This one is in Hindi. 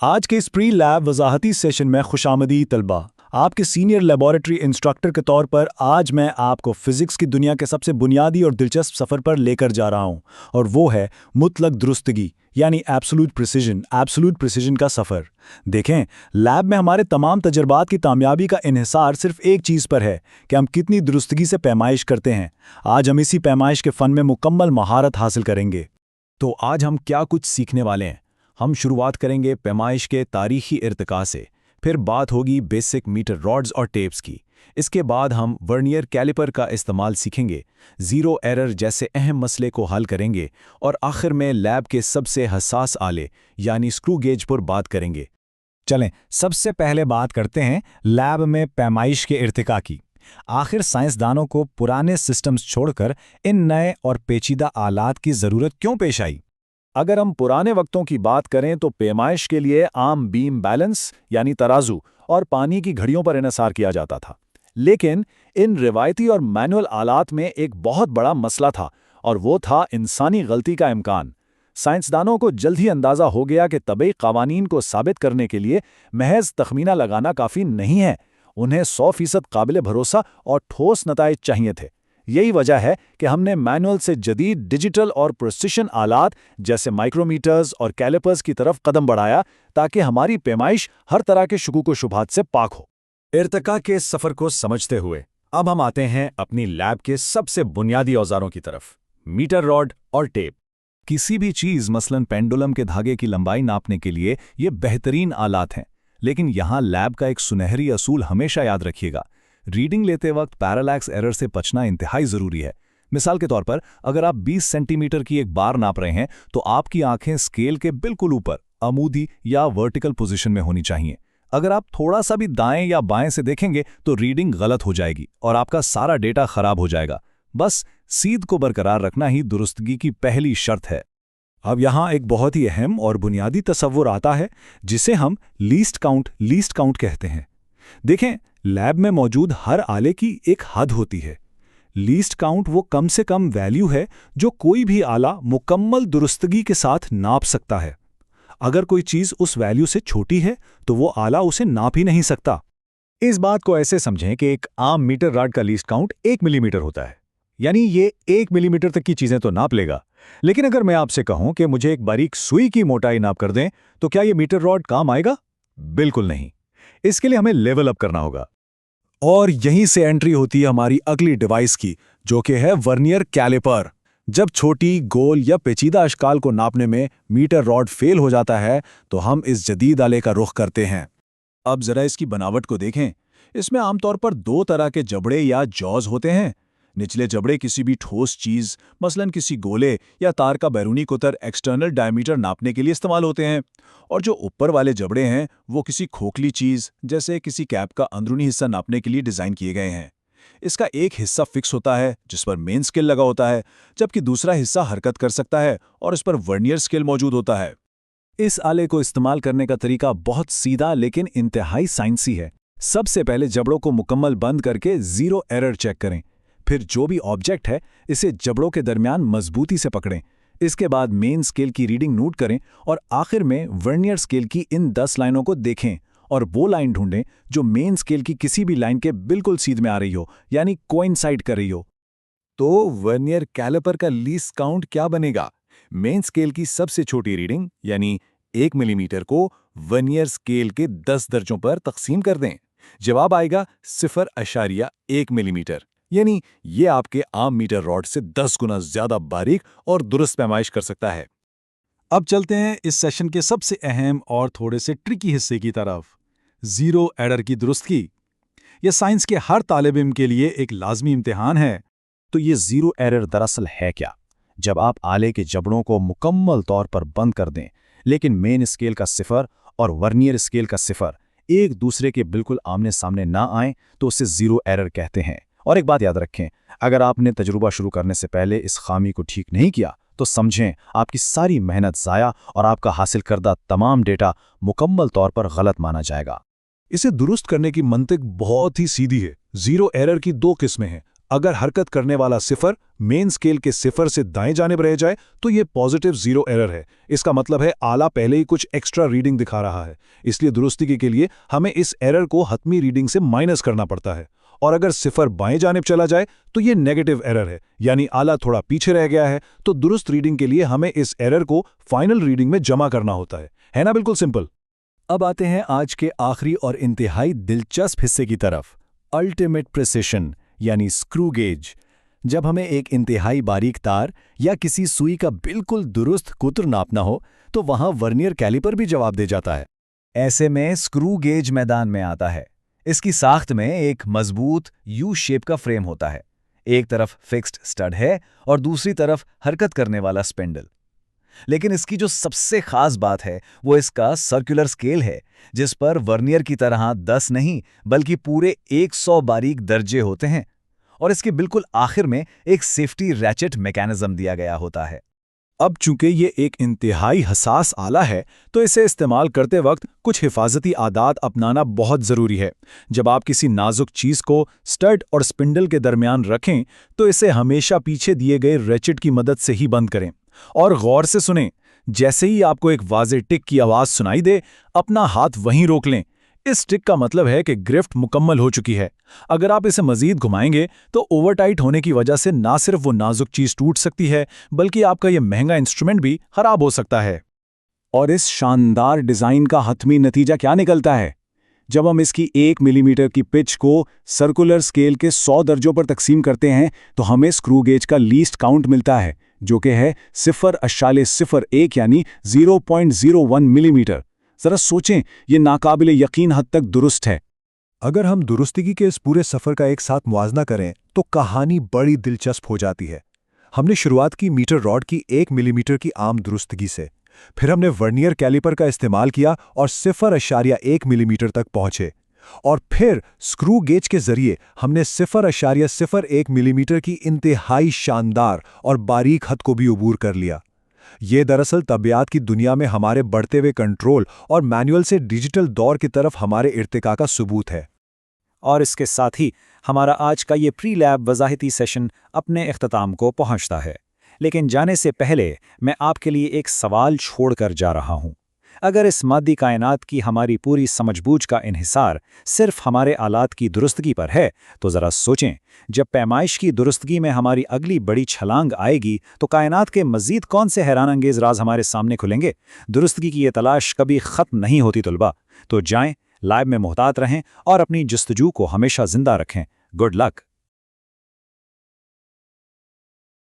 आज के इस प्री लैब वजाहती सेशन में खुशामदी तलबा। आपके सीनियर लेबोरेटरी इंस्ट्रक्टर के तौर पर आज मैं आपको फिजिक्स की दुनिया के सबसे बुनियादी और दिलचस्प सफ़र पर लेकर जा रहा हूं, और वो है मुतलक दुरुस्तगी यानी एब्सोल्यूट प्रिसिजन का सफ़र। देखें, लैब में हमारे तमाम तजर्बात की कामयाबी का इन्हिसार सिर्फ एक चीज़ पर है कि हम कितनी दुरुस्तगी से पैमाइश करते हैं। आज हम इसी पैमाइश के फ़न में मुकम्मल महारत हासिल करेंगे। तो आज हम क्या कुछ सीखने वाले हैं? हम शुरुआत करेंगे पैमाइश के तारीखी इर्तिका से, फिर बात होगी बेसिक मीटर रॉड्स और टेप्स की। इसके बाद हम वर्नियर कैलिपर का इस्तेमाल सीखेंगे, ज़ीरो एरर जैसे अहम मसले को हल करेंगे, और आखिर में लैब के सबसे हसास आले यानी स्क्रू गेज पर बात करेंगे। चलें, सबसे पहले बात करते हैं लैब में पैमाइश के इर्तिका की। आखिर साइंसदानों को पुराने सिस्टम्स छोड़कर इन नए और पेचीदा आलात की ज़रूरत क्यों पेश आई? अगर हम पुराने वक्तों की बात करें तो पैमाइश के लिए आम बीम बैलेंस यानी तराजू और पानी की घड़ियों पर इन्हिसार किया जाता था। लेकिन इन रिवायती और मैनुअल आलात में एक बहुत बड़ा मसला था, और वो था इंसानी गलती का इम्कान। साइंसदानों को जल्द ही अंदाज़ा हो गया कि तबई कवानीन को साबित करने के लिए महज तखमीना लगाना काफ़ी नहीं है, उन्हें 100% काबिल भरोसा और ठोस नताइज चाहिए थे। यही वजह है कि हमने मैनुअल से जदीद डिजिटल और प्रिसिशन आलात जैसे माइक्रोमीटर्स और कैलिपर्स की तरफ कदम बढ़ाया, ताकि हमारी पैमाइश हर तरह के शुकूक व शुबहात से पाक हो। इर्तिका के सफ़र को समझते हुए अब हम आते हैं अपनी लैब के सबसे बुनियादी औजारों की तरफ, मीटर रॉड और टेप। किसी भी चीज़ मसलन पेंडुलम के धागे की लंबाई नापने के लिए ये बेहतरीन आलात हैं, लेकिन यहाँ लैब का एक सुनहरी असूल हमेशा याद रखिएगा। रीडिंग लेते वक्त पैरालैक्स एरर से बचना इंतहाई ज़रूरी है। मिसाल के तौर पर अगर आप 20 सेंटीमीटर की एक बार नाप रहे हैं तो आपकी आंखें स्केल के बिल्कुल ऊपर अमूदी या वर्टिकल पोजीशन में होनी चाहिए। अगर आप थोड़ा सा भी दाएं या बाएं से देखेंगे तो रीडिंग गलत हो जाएगी और आपका सारा डेटा खराब हो जाएगा। बस सीध को बरकरार रखना ही दुरुस्तगी की पहली शर्त है। अब यहाँ एक बहुत ही अहम और बुनियादी तसव्वुर आता है, जिसे हम लीस्ट काउंट कहते हैं। देखें, लैब में मौजूद हर आले की एक हद होती है। लीस्ट काउंट वो कम से कम वैल्यू है जो कोई भी आला मुकम्मल दुरुस्तगी के साथ नाप सकता है। अगर कोई चीज़ उस वैल्यू से छोटी है तो वो आला उसे नाप ही नहीं सकता। इस बात को ऐसे समझें कि एक आम मीटर रॉड का लीस्ट काउंट 1 मिलीमीटर होता है, यानी ये 1 मिलीमीटर तक की चीज़ें तो नाप लेगा। लेकिन अगर मैं आपसे कहूं कि मुझे एक बारीक सुई की मोटाई नाप कर दें, तो क्या ये मीटर रॉड काम आएगा? बिल्कुल नहीं। इसके लिए हमें लेवल अप करना होगा। और यहीं से एंट्री होती है हमारी अगली डिवाइस की, जो कि है वर्नियर कैलिपर। जब छोटी, गोल या पेचीदा अशकाल को नापने में मीटर रॉड फेल हो जाता है तो हम इस जदीद आले का रुख करते हैं। अब जरा इसकी बनावट को देखें। इसमें आमतौर पर 2 तरह के जबड़े या जॉज होते हैं। निचले जबड़े किसी भी ठोस चीज मसलन किसी गोले या तार का बैरूनी कुतर एक्सटर्नल डायमीटर नापने के लिए इस्तेमाल होते हैं, और जो ऊपर वाले जबड़े हैं वो किसी खोखली चीज जैसे किसी कैप का अंदरूनी हिस्सा नापने के लिए डिजाइन किए गए हैं। इसका एक हिस्सा फिक्स होता है जिस पर मेन स्केल लगा होता है, जबकि दूसरा हिस्सा हरकत कर सकता है और इस पर वर्नियर स्केल मौजूद होता है। इस आले को इस्तेमाल करने का तरीका बहुत सीधा लेकिन इंतहाई साइंसी है। सबसे पहले जबड़ों को मुकम्मल बंद करके ज़ीरो एरर चेक करें। फिर जो भी ऑब्जेक्ट है इसे जबड़ों के दरमियान मजबूती से पकड़ें। इसके बाद मेन स्केल की रीडिंग नोट करें और आखिर में वर्नियर स्केल की इन 10 लाइनों को देखें और वो लाइन ढूंढें जो मेन स्केल की किसी भी लाइन के बिल्कुल सीध में आ रही हो, यानी कोइंसाइड कर रही हो। तो वर्नियर कैलिपर का लीस्ट काउंट क्या बनेगा? मेन स्केल की सबसे छोटी रीडिंग यानी 1 मिलीमीटर को वर्नियर स्केल के 10 दर्जों पर तकसीम कर दें। जवाब आएगा 0.1 मिलीमीटर, यानी ये आपके आम मीटर रॉड से 10 गुना ज्यादा बारीक और दुरुस्त पैमाइश कर सकता है। अब चलते हैं इस सेशन के सबसे अहम और थोड़े से ट्रिकी हिस्से की तरफ, ज़ीरो एरर की दुरुस्तगी। यह साइंस के हर तालिब इल्म के लिए एक लाजमी इम्तिहान है। तो ये ज़ीरो एरर दरअसल है क्या? जब आप आले के जबड़ों को मुकम्मल तौर पर बंद कर दें, लेकिन मेन स्केल का 0 और वर्नियर स्केल का 0 एक दूसरे के बिल्कुल आमने सामने ना आए, तो उसे ज़ीरो एरर कहते हैं। और एक बात याद रखें, अगर आपने तजुर्बा शुरू करने से पहले इस खामी को ठीक नहीं किया तो समझें आपकी सारी मेहनत ज़ाया और आपका हासिल करदा तमाम डेटा मुकम्मल तौर पर गलत माना जाएगा। इसे दुरुस्त करने की मंतिक बहुत ही सीधी है। ज़ीरो एरर की 2 किस्में हैं, अगर हरकत करने वाला सिफर मेन स्केल के सिफर से दाएं जानिब रह जाए तो ये पॉजिटिव जीरो एरर है। इसका मतलब है आला पहले ही कुछ एक्स्ट्रा रीडिंग दिखा रहा है, इसलिए दुरुस्ती के लिए हमें इस एरर को हतमी रीडिंग से माइनस करना पड़ता है। और अगर सिफर बाएं जानिब चला जाए तो ये नेगेटिव एरर है, यानी आला थोड़ा पीछे रह गया है, तो दुरुस्त रीडिंग के लिए हमें इस एरर को फाइनल रीडिंग में जमा करना होता है ना? बिल्कुल सिंपल। अब आते हैं आज के आखिरी और इंतहाई दिलचस्प हिस्से की तरफ, अल्टीमेट प्रिसिशन यानी स्क्रू गेज। जब हमें एक इंतहाई बारीक तार या किसी सुई का बिल्कुल दुरुस्त कुत्र नापना हो तो वहां वर्नियर कैलिपर भी जवाब दे जाता है। ऐसे में स्क्रू गेज मैदान में आता है। इसकी साख्त में एक मजबूत यू शेप का फ्रेम होता है। एक तरफ फिक्स्ड स्टड है और दूसरी तरफ हरकत करने वाला स्पिंडल। लेकिन इसकी जो सबसे खास बात है वो इसका सर्कुलर स्केल है, जिस पर वर्नियर की तरह 10 नहीं बल्कि पूरे 100 बारीक दर्जे होते हैं। और इसके बिल्कुल आखिर में एक सेफ्टी रैचेट मैकेनिज्म दिया गया होता है। अब चूंकि ये एक इंतहाई हसास आला है तो इसे इस्तेमाल करते वक्त कुछ हिफाजती आदात अपनाना बहुत ज़रूरी है। जब आप किसी नाजुक चीज़ को स्टड और स्पिंडल के दरमियान रखें तो इसे हमेशा पीछे दिए गए रैचेट की मदद से ही बंद करें। और गौर से सुनें, जैसे ही आपको एक वाज़े टिक की आवाज़ सुनाई दे, अपना हाथ वहीं रोक लें। इस टिक का मतलब है कि ग्रिफ्ट मुकम्मल हो चुकी है। अगर आप इसे मजीद घुमाएंगे तो ओवरटाइट होने की वजह से ना सिर्फ वो नाजुक चीज़ टूट सकती है बल्कि आपका ये महंगा इंस्ट्रूमेंट भी खराब हो सकता है। और इस शानदार डिज़ाइन का हतमी नतीजा क्या निकलता है? जब हम इसकी 1 मिलीमीटर की पिच को सर्कुलर स्केल के 100 दर्जों पर तकसीम करते हैं तो हमें स्क्रू गेज का लीस्ट काउंट मिलता है, जो कि है 0.01 यानी 0.01 मिलीमीटर। जरा सोचें, ये नाकाबिले यकीन हद तक दुरुस्त है। अगर हम दुरुस्ती के इस पूरे सफ़र का एक साथ मुआजना करें तो कहानी बड़ी दिलचस्प हो जाती है। हमने शुरुआत की मीटर रॉड की 1 मिलीमीटर की आम दुरुस्तगी से, फिर हमने वर्नियर कैलिपर का इस्तेमाल किया और 0.1 मिलीमीटर तक पहुंचे, और फिर स्क्रू गेज के जरिए हमने 0.01 मिलीमीटर की इंतहाई शानदार और बारीक हद को भी अबूर कर लिया। ये दरअसल तबियत की दुनिया में हमारे बढ़ते हुए कंट्रोल और मैनुअल से डिजिटल दौर की तरफ हमारे इर्तिका का सबूत है। और इसके साथ ही हमारा आज का ये प्री लैब वज़ाहती सेशन अपने इख्तिताम को पहुंचता है। लेकिन जाने से पहले मैं आपके लिए एक सवाल छोड़कर जा रहा हूं। अगर इस मादी कायनात की हमारी पूरी समझबूझ का इन्हिसार सिर्फ हमारे आलात की दुरुस्तगी पर है, तो ज़रा सोचें, जब पैमाइश की दुरुस्तगी में हमारी अगली बड़ी छलांग आएगी तो कायनात के मज़ीद कौन से हैरानअंगेज़ राज हमारे सामने खुलेंगे। दुरुस्तगी की ये तलाश कभी ख़त्म नहीं होती तुलबा। तो जाएं, लैब में मोहतात रहें और अपनी जस्तजू को हमेशा जिंदा रखें। Good luck.